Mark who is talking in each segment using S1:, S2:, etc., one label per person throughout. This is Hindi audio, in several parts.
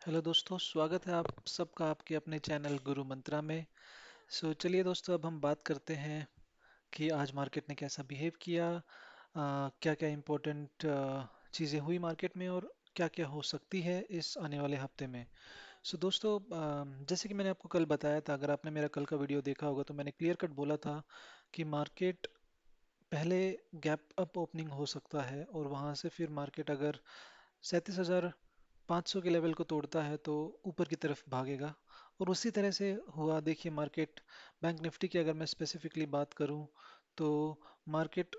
S1: हेलो दोस्तों, स्वागत है आप सबका आपके अपने चैनल गुरु मंत्रा में। चलिए दोस्तों, अब हम बात करते हैं कि आज मार्केट ने कैसा बिहेव किया, क्या क्या इम्पोर्टेंट चीज़ें हुई मार्केट में और क्या क्या हो सकती है इस आने वाले हफ्ते में। दोस्तों, जैसे कि मैंने आपको कल बताया था, अगर आपने मेरा कल का वीडियो देखा होगा तो मैंने क्लियर कट बोला था कि मार्केट पहले गैप अप ओपनिंग हो सकता है और वहां से फिर मार्केट अगर 37,500 के लेवल को तोड़ता है तो ऊपर की तरफ भागेगा। और उसी तरह से हुआ। देखिए मार्केट, बैंक निफ्टी की अगर मैं स्पेसिफिकली बात करूं तो मार्केट,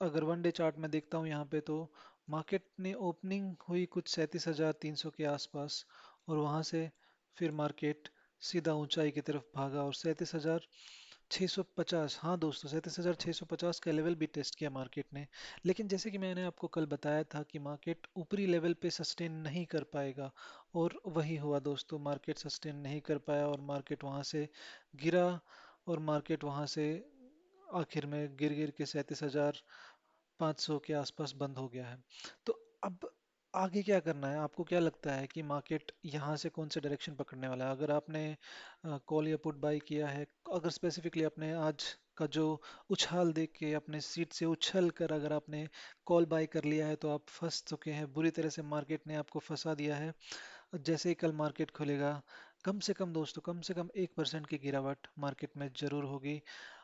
S1: अगर वन डे चार्ट में देखता हूं यहाँ पे, तो मार्केट ने ओपनिंग हुई कुछ 37,300 के आसपास और वहां से फिर मार्केट सीधा ऊंचाई की तरफ भागा और 37,650, हाँ दोस्तों, 37,650 का लेवल भी टेस्ट किया मार्केट ने। लेकिन जैसे कि मैंने आपको कल बताया था कि मार्केट ऊपरी लेवल पे सस्टेन नहीं कर पाएगा और वही हुआ दोस्तों, मार्केट सस्टेन नहीं कर पाया और मार्केट वहां से गिरा और मार्केट वहां से आखिर में गिर गिर के 37,500 के आसपास बंद हो गया है। तो अब आगे क्या करना है? आपको क्या लगता है कि मार्केट यहाँ से कौन से डायरेक्शन पकड़ने वाला है? अगर आपने कॉल या पुट बाय किया है, अगर स्पेसिफिकली आपने आज का जो उछाल देख के अपने सीट से उछल कर अगर आपने कॉल बाय कर लिया है तो आप फंस चुके हैं, बुरी तरह से मार्केट ने आपको फंसा दिया है। जैसे ही कल मार्केट खुलेगा, कम से कम दोस्तों, कम से कम 1% की गिरावट मार्केट में जरूर होगी।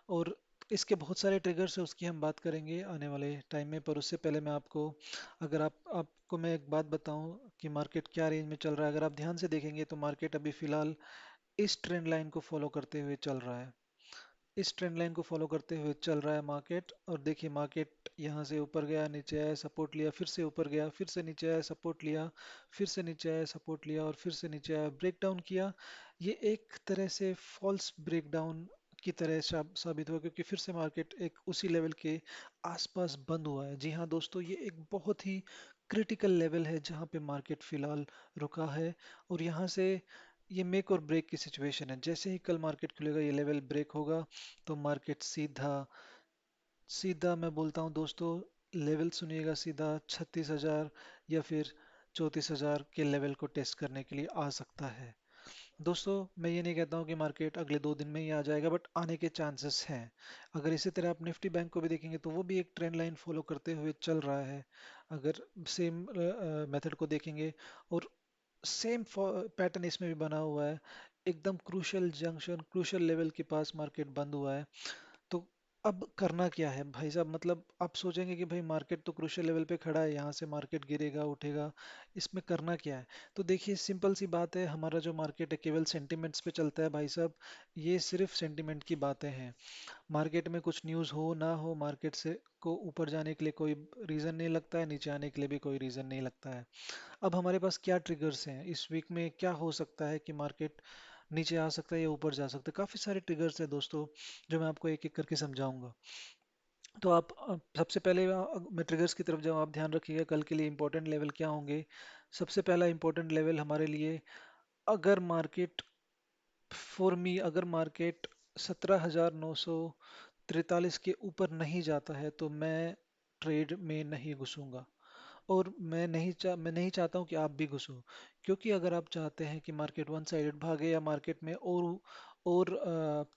S1: और इसके बहुत सारे ट्रिगर्स है, उसकी हम बात करेंगे आने वाले टाइम में। पर उससे पहले मैं आपको, अगर आपको मैं एक बात बताऊं कि मार्केट क्या रेंज में चल रहा है। अगर आप ध्यान से देखेंगे तो मार्केट अभी फिलहाल इस ट्रेंड लाइन को फॉलो करते हुए चल रहा है। इस ट्रेंड लाइन को फॉलो करते हुए चल रहा है मार्केट। और देखिए मार्केट यहाँ से ऊपर गया, नीचे आया, सपोर्ट लिया, फिर से ऊपर गया, फिर से नीचे आया, सपोर्ट लिया, फिर से नीचे आया, सपोर्ट लिया और फिर से नीचे आया, ब्रेकडाउन किया। ये एक तरह से फॉल्स ब्रेकडाउन की तरह साबित हुआ, क्योंकि फिर से मार्केट एक उसी लेवल के आसपास बंद हुआ है। जी हाँ दोस्तों, ये एक बहुत ही क्रिटिकल लेवल है जहाँ पे मार्केट फिलहाल रुका है। और यहाँ से ये मेक और ब्रेक की सिचुएशन है। जैसे ही कल मार्केट खुलेगा, ये लेवल ब्रेक होगा तो मार्केट सीधा सीधा, मैं बोलता हूँ दोस्तों, लेवल सुनिएगा, सीधा 36,000 या फिर 34,000 के लेवल को टेस्ट करने के लिए आ सकता है। दोस्तों, मैं ये नहीं कहता हूँ कि मार्केट अगले 2 दिन में ही आ जाएगा, बट आने के चांसेस हैं। अगर इसी तरह आप निफ्टी बैंक को भी देखेंगे तो वो भी एक ट्रेंड लाइन फॉलो करते हुए चल रहा है। अगर सेम मेथड को देखेंगे और सेम पैटर्न इसमें भी बना हुआ है, एकदम क्रूशियल जंक्शन, क्रूशियल लेवल के पास मार्केट बंद हुआ है। तो अब करना क्या है भाई साहब? मतलब आप सोचेंगे कि भाई मार्केट तो क्रूशियल लेवल पे खड़ा है, यहाँ से मार्केट गिरेगा उठेगा, इसमें करना क्या है? तो देखिए सिंपल सी बात है, हमारा जो मार्केट है केवल सेंटिमेंट्स पे चलता है भाई साहब। ये सिर्फ सेंटिमेंट की बातें हैं। मार्केट में कुछ न्यूज़ हो ना हो, मार्केट से को ऊपर जाने के लिए कोई रीज़न नहीं लगता है, नीचे आने के लिए भी कोई रीज़न नहीं लगता है। अब हमारे पास क्या ट्रिगर्स हैं इस वीक में? क्या हो सकता है कि मार्केट नीचे आ सकता है या ऊपर जा सकता है? काफ़ी सारे ट्रिगर्स हैं दोस्तों, जो मैं आपको एक एक करके समझाऊंगा। तो सबसे पहले मैं ट्रिगर्स की तरफ जाऊँ, आप ध्यान रखिएगा कल के लिए इंपॉर्टेंट लेवल क्या होंगे। सबसे पहला इंपॉर्टेंट लेवल हमारे लिए, अगर मार्केट, फॉर मी, अगर मार्केट 17,943 के ऊपर नहीं जाता है तो मैं ट्रेड में नहीं घुसूंगा। और मैं नहीं चाहता हूं कि आप भी घुसो, क्योंकि अगर आप चाहते हैं कि मार्केट वन साइडेड भागे या मार्केट में और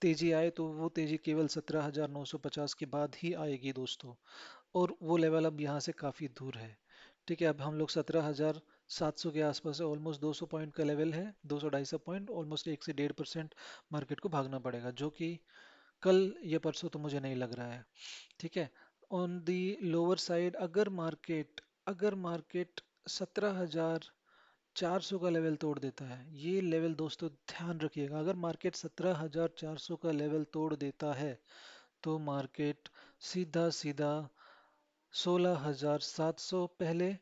S1: तेजी आए तो वो तेजी केवल 17,950 के बाद ही आएगी दोस्तों। और वो लेवल अब यहाँ से काफ़ी दूर है। ठीक है, अब हम लोग 17,700 के आसपास है, ऑलमोस्ट 200 पॉइंट का लेवल है, 200-250 पॉइंट, ऑलमोस्ट 1 से 1.5% मार्केट को भागना पड़ेगा, जो कि कल या परसों तो मुझे नहीं लग रहा है। ठीक है। ऑन दी लोअर साइड, अगर मार्केट 17,400 का लेवल तोड़ देता है, ये लेवल दोस्तों ध्यान रखिएगा, अगर मार्केट 17,400 का लेवल तोड़ देता है तो मार्केट सीधा सीधा 16,700, पहले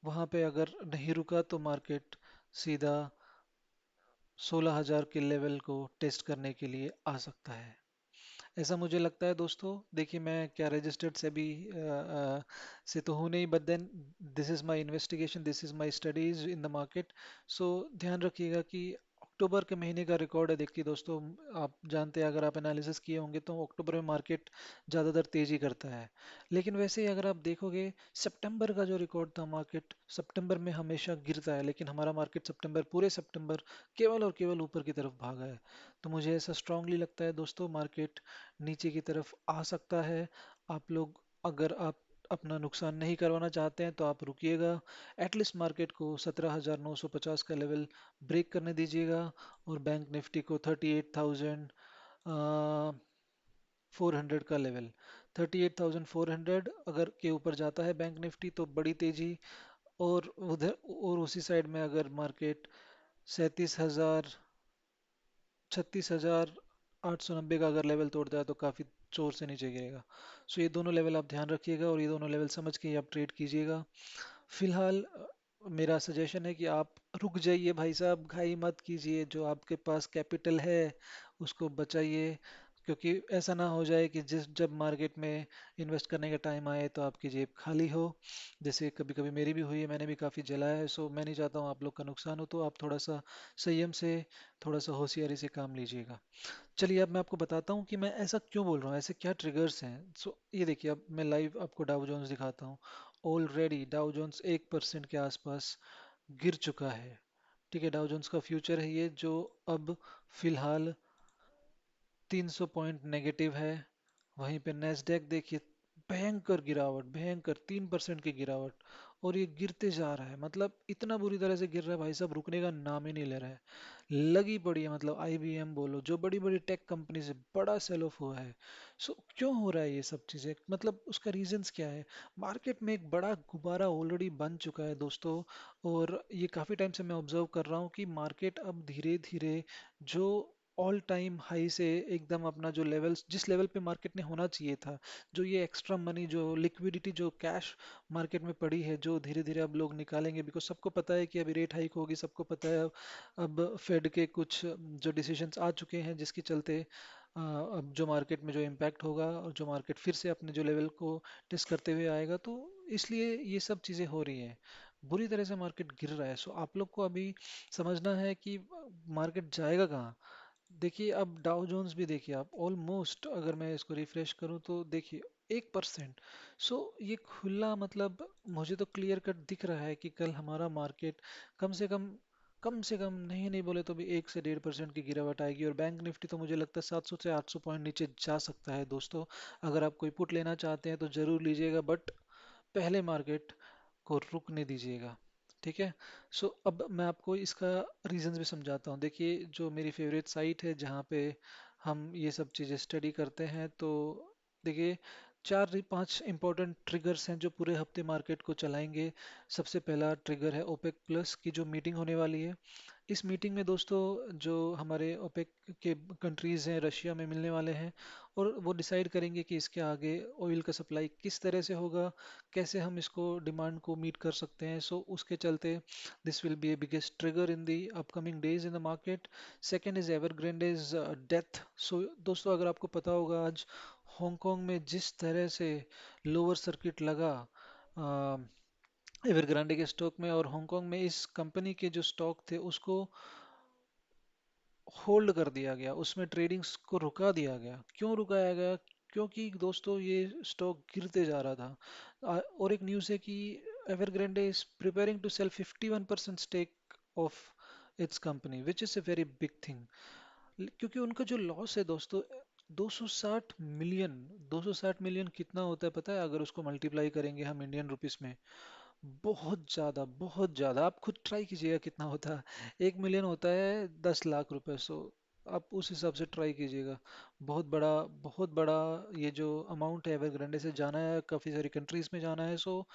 S1: वहां पे अगर नहीं रुका तो मार्केट सीधा 16,000 के लेवल को टेस्ट करने के लिए आ सकता है। ऐसा मुझे लगता है दोस्तों। देखिए मैं क्या रजिस्टर्ड से भी से तो हूँ नहीं, but then this is my investigation, this is my studies in the market. So ध्यान रखिएगा कि अक्टूबर के महीने का रिकॉर्ड है। देखिए दोस्तों, आप जानते हैं, अगर आप एनालिसिस किए होंगे तो अक्टूबर में मार्केट ज़्यादातर तेज़ी करता है। लेकिन वैसे ही अगर आप देखोगे, सितंबर का जो रिकॉर्ड था, मार्केट सितंबर में हमेशा गिरता है, लेकिन हमारा मार्केट सितंबर, पूरे सितंबर केवल और केवल ऊपर की तरफ भागा है। तो मुझे ऐसा स्ट्रांगली लगता है दोस्तों, मार्केट नीचे की तरफ आ सकता है। आप लोग, अगर आप अपना नुकसान नहीं करवाना चाहते हैं तो आप रुकिएगा। एटलीस्ट मार्केट को 17,950 का लेवल ब्रेक करने दीजिएगा, और बैंक निफ्टी को 38,400 का लेवल, 38,400 अगर के ऊपर जाता है बैंक निफ्टी तो बड़ी तेजी। और उधर और उसी साइड में अगर मार्केट 37,000, 36,890 का अगर लेवल तोड़ता है तो काफ़ी जोर से नीचे गिरेगा। सो ये दोनों लेवल आप ध्यान रखिएगा, और ये दोनों लेवल समझ के ही आप ट्रेड कीजिएगा। फिलहाल मेरा सजेशन है कि आप रुक जाइए भाई साहब, घाई मत कीजिए। जो आपके पास कैपिटल है उसको बचाइए, क्योंकि ऐसा ना हो जाए कि जिस जब मार्केट में इन्वेस्ट करने का टाइम आए तो आपकी जेब खाली हो, जैसे कभी कभी मेरी भी हुई है, मैंने भी काफ़ी जला है। सो मैं नहीं चाहता हूँ आप लोग का नुकसान हो, तो आप थोड़ा सा संयम से, थोड़ा सा होशियारी से काम लीजिएगा। चलिए, अब मैं आपको बताता हूँ कि मैं ऐसा क्यों बोल रहा हूँ, ऐसे क्या ट्रिगर्स हैं। सो ये देखिए, अब मैं लाइव आपको डाउ जोन्स दिखाता हूँ। ऑलरेडी डाउ जोन्स 1% के आसपास गिर चुका है। ठीक है, डाउ जोन्स का फ्यूचर है ये, जो अब फिलहाल 300 पॉइंट नेगेटिव है। वहीं पे नेस्डेक देखिए, भयंकर गिरावट, भयंकर 3% की गिरावट, और ये गिरते जा रहा है। मतलब इतना बुरी तरह से गिर रहा है भाई साहब, रुकने का नाम ही नहीं ले रहा है। लगी पड़ी है, मतलब आईबीएम बोलो, जो बड़ी बड़ी टेक कंपनी से बड़ा सेल ऑफ हुआ है। सो क्यों हो रहा है ये सब चीज़ें, मतलब उसका रीजंस क्या है। मार्केट में एक बड़ा गुब्बारा ऑलरेडी बन चुका है दोस्तों, और ये काफ़ी टाइम से मैं ऑब्जर्व कर रहा हूँ कि मार्केट अब धीरे धीरे जो ऑल टाइम हाई से एकदम अपना जो लेवल्स, जिस लेवल पे मार्केट ने होना चाहिए था, जो ये एक्स्ट्रा मनी, जो लिक्विडिटी, जो कैश मार्केट में पड़ी है, जो धीरे धीरे अब लोग निकालेंगे, बिकॉज सबको पता है कि अभी रेट हाइक होगी, सबको पता है अब फेड के कुछ जो डिसीजंस आ चुके हैं, जिसके चलते अब जो मार्केट में जो इम्पैक्ट होगा, और जो मार्केट फिर से अपने जो लेवल को टेस्ट करते हुए आएगा, तो इसलिए ये सब चीज़ें हो रही हैं। बुरी तरह से मार्केट गिर रहा है। सो आप लोग को अभी समझना है कि मार्केट जाएगा कहाँ। देखिए, अब डाउ जोन्स भी देखिए आप, ऑलमोस्ट अगर मैं इसको रिफ्रेश करूं तो देखिए 1%। सो ये खुला, मतलब मुझे तो क्लियर कट दिख रहा है कि कल हमारा मार्केट कम से कम, कम से कम नहीं नहीं बोले तो भी 1 से 1.5% की गिरावट आएगी। और बैंक निफ्टी तो मुझे लगता है 700 से 800 पॉइंट नीचे जा सकता है दोस्तों। अगर आप कोई पुट लेना चाहते हैं तो जरूर लीजिएगा, बट पहले मार्केट को रुकने दीजिएगा। ठीक है। सो अब मैं आपको इसका रीजंस भी समझाता हूँ। देखिए, जो मेरी फेवरेट साइट है जहाँ पे हम ये सब चीज़ें स्टडी करते हैं, तो देखिए, 4 5 इंपॉर्टेंट ट्रिगर्स हैं जो पूरे हफ्ते मार्केट को चलाएंगे। सबसे पहला ट्रिगर है ओपेक प्लस की जो मीटिंग होने वाली है। इस मीटिंग में दोस्तों, जो हमारे ओपेक के कंट्रीज़ हैं, रशिया में मिलने वाले हैं, और वो डिसाइड करेंगे कि इसके आगे ऑयल का सप्लाई किस तरह से होगा, कैसे हम इसको डिमांड को मीट कर सकते हैं। सो उसके चलते this will be a biggest trigger in the upcoming days in the market. Second is Evergrande's death. So दोस्तों, अगर आपको पता होगा, आज हांगकांग में जिस तरह से लोअर सर्किट लगा एवरग्रांडे के स्टॉक में, और हांगकांग में इस कंपनी के जो स्टॉक थे उसको होल्ड कर दिया गया, उसमें ट्रेडिंग्स को रुका दिया गया। क्यों रुकाया गया? क्योंकि दोस्तों ये स्टॉक गिरते जा रहा था। और एक न्यूज़ है कि Evergrande is preparing to sell 51% stake of its company, which is a very big thing. क्योंकि उनका जो लॉस है दोस्तों, 260 मिलियन, 260 मिलियन कितना होता है पता है, अगर उसको मल्टीप्लाई करेंगे हम इंडियन रुपीस में? बहुत ज़्यादा, बहुत ज़्यादा। आप खुद ट्राई कीजिएगा कितना होता है। 1 मिलियन होता है 10 लाख रुपए। सो आप उस हिसाब से ट्राई कीजिएगा। बहुत बड़ा, बहुत बड़ा ये जो अमाउंट है एवरग्रांडे से जाना है, काफ़ी सारी कंट्रीज़ में जाना है। सो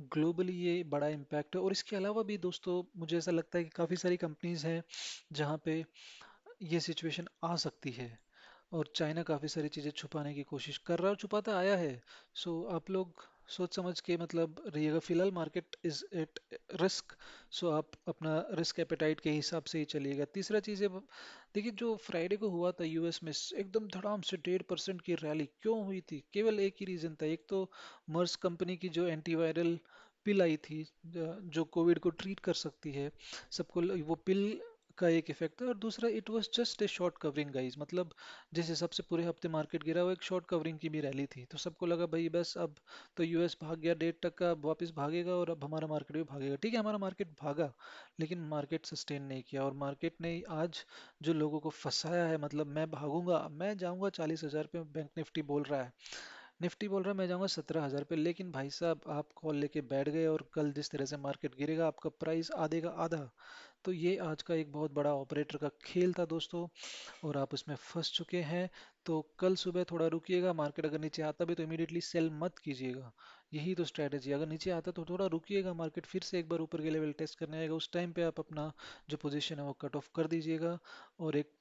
S1: ग्लोबली ये बड़ा इम्पैक्ट है। और इसके अलावा भी दोस्तों, मुझे ऐसा लगता है कि काफ़ी सारी कंपनीज़ हैं जहाँ पे ये सिचुएशन आ सकती है, और चाइना काफ़ी सारी चीज़ें छुपाने की कोशिश कर रहा है, और छुपाता आया है। सो आप लोग सोच समझ के मतलब रहिएगा। फिलहाल मार्केट इज एट रिस्क। सो आप अपना रिस्क एपेटाइट के हिसाब से ही चलिएगा। तीसरा चीज़ है, देखिए, जो फ्राइडे को हुआ था यूएस में, एकदम धड़ाम से 1.5% की रैली क्यों हुई थी? केवल एक ही रीज़न था। एक तो मर्स कंपनी की जो एंटीवायरल पिल आई थी, जो कोविड को ट्रीट कर सकती है, सबको वो पिल का एक इफेक्ट था, और दूसरा it was just a short covering guys, मतलब जिस हिसाब से पूरे हफ्ते मार्केट गिरा, वो एक शॉर्ट कवरिंग की भी रैली थी, तो सबको लगा भाई बस अब तो यूएस भाग गया 1.5 का, अब वापस भागेगा और अब हमारा मार्केट भी भागेगा। ठीक है, हमारा मार्केट भागा, लेकिन मार्केट सस्टेन नहीं किया, और मार्केट ने आज जो लोगों को फंसाया है, मतलब मैं भागूंगा, मैं जाऊंगा 40,000 पे, बैंक निफ्टी बोल रहा है, निफ्टी बोल रहा है मैं जाऊंगा 17,000 पे, लेकिन भाई साहब आप कॉल लेके बैठ गए, और कल जिस तरह से मार्केट गिरेगा आपका प्राइस आधे का आधा। तो ये आज का एक बहुत बड़ा ऑपरेटर का खेल था दोस्तों, और आप उसमें फंस चुके हैं। तो कल सुबह थोड़ा रुकिएगा, मार्केट अगर नीचे आता भी तो इमीडिएटली सेल मत कीजिएगा, यही तो स्ट्रैटेजी। अगर नीचे आता तो थोड़ा रुकिएगा, मार्केट फिर से एक बार ऊपर के लेवल टेस्ट करने आएगा, उस टाइम पे आप अपना जो पोजीशन है वो कट ऑफ कर दीजिएगा, और एक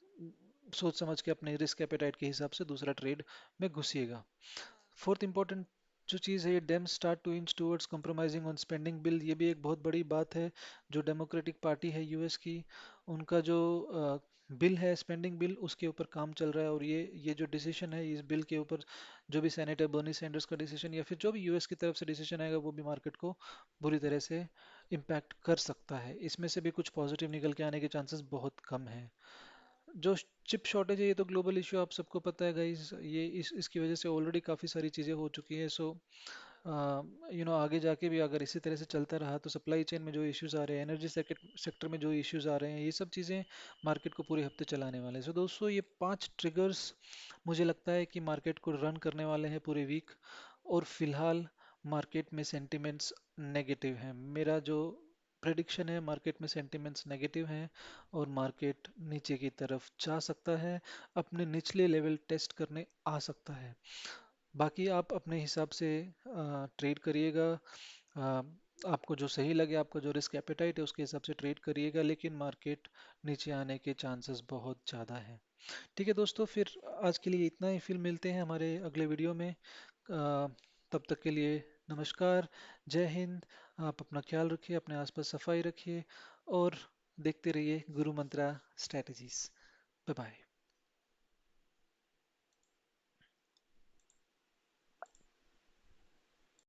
S1: सोच समझ के अपने रिस्क एपेटाइट के हिसाब से दूसरा ट्रेड में घुसिएगा। फोर्थ इंपॉर्टेंट जो चीज़ है, ये Dem start to inch towards compromising on spending bill, ये भी एक बहुत बड़ी बात है। जो डेमोक्रेटिक पार्टी है यूएस की, उनका जो बिल है स्पेंडिंग बिल, उसके ऊपर काम चल रहा है, और ये जो डिसीजन है इस बिल के ऊपर, जो भी सेनेटर बर्नी सैंडर्स का डिसीजन या फिर जो भी यूएस की तरफ से डिसीजन आएगा, वो भी मार्केट को बुरी तरह से इम्पैक्ट कर सकता है। इसमें से भी कुछ पॉजिटिव निकल के आने के चांसेस बहुत कम हैं। जो चिप शॉर्टेज है, ये तो ग्लोबल इशू आप सबको पता है गाइस, ये इसकी वजह से ऑलरेडी काफ़ी सारी चीज़ें हो चुकी हैं। सो आगे जाके भी अगर इसी तरह से चलता रहा तो सप्लाई चेन में जो इश्यूज आ रहे हैं, एनर्जी सेक्टर में जो इश्यूज आ रहे हैं, ये सब चीज़ें मार्केट को पूरे हफ्ते चलाने वाले हैं। सो दोस्तों, ये 5 ट्रिगर्स मुझे लगता है कि मार्केट को रन करने वाले हैं पूरे वीक, और फिलहाल मार्केट में सेंटिमेंट्स नेगेटिव हैं। मेरा जो प्रेडिक्शन है, मार्केट में सेंटिमेंट्स नेगेटिव हैं, और मार्केट नीचे की तरफ जा सकता है, अपने निचले लेवल टेस्ट करने आ सकता है। बाकी आप अपने हिसाब से ट्रेड करिएगा, आ, आपको जो सही लगे, आपका जो रिस्क एपेटाइट है उसके हिसाब से ट्रेड करिएगा, लेकिन मार्केट नीचे आने के चांसेस बहुत ज़्यादा हैं। ठीक है दोस्तों, फिर आज के लिए इतना ही, फिर मिलते हैं हमारे अगले वीडियो में। तब तक के लिए नमस्कार, जय हिंद। आप अपना ख्याल रखिए, अपने आसपास सफाई रखिए, और देखते रहिए गुरु मंत्रा स्ट्रेटजीज। Bye bye.